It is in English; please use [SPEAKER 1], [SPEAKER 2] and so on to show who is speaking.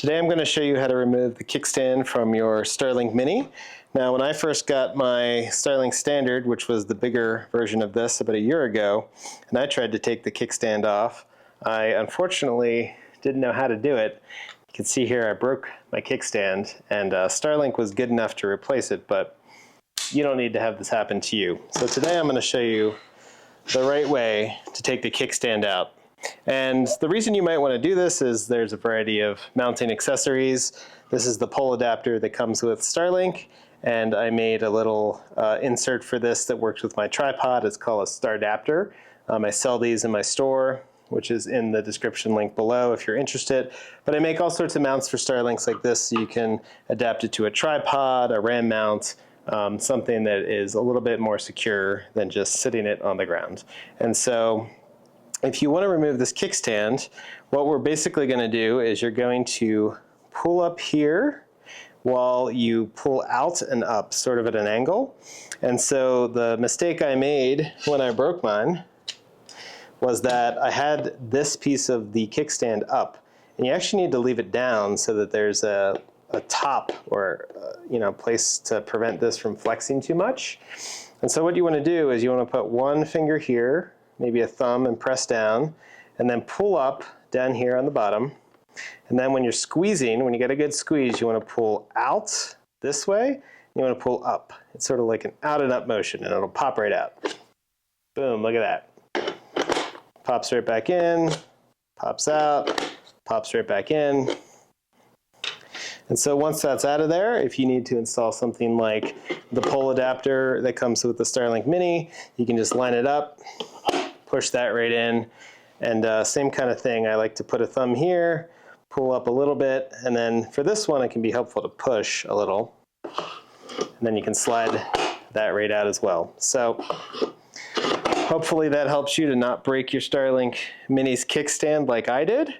[SPEAKER 1] Today I'm going to show you how to remove the kickstand from your Starlink Mini. Now when I first got my Starlink Standard, which was the bigger version of this about a year ago, and I tried to take the kickstand off, I unfortunately didn't know how to do it. You can see here I broke my kickstand, and Starlink was good enough to replace it, but you don't need to have this happen to you. So today I'm going to show you the right way to take the kickstand out. And the reason you might want to do this is there's a variety of mounting accessories. This is the pole adapter that comes with Starlink, and I made a little insert for this that works with my tripod. It's called a Stardapter. I sell these in my store, which is in the description link below if you're interested. But I make all sorts of mounts for Starlinks like this, so you can adapt it to a tripod, a RAM mount, something that is a little bit more secure than just sitting it on the ground. And so if you want to remove this kickstand, what we're basically going to do is you're going to pull up here while you pull out and up, sort of at an angle. And so the mistake I made when I broke mine was that I had this piece of the kickstand up, and you actually need to leave it down so that there's a top or place to prevent this from flexing too much. And so what you want to do is you want to put one finger here, maybe a thumb, and press down, and then pull up down here on the bottom. And then when you're squeezing, when you get a good squeeze, you want to pull out this way, and you want to pull up. It's sort of like an out and up motion, and it'll pop right out. Boom, look at that. Pops right back in, pops out, pops right back in. And so once that's out of there, if you need to install something like the pole adapter that comes with the Starlink Mini, you can just line it up, push that right in, and same kind of thing. I like to put a thumb here, pull up a little bit, and then for this one it can be helpful to push a little, and then you can slide that right out as well. So hopefully that helps you to not break your Starlink Mini's kickstand like I did.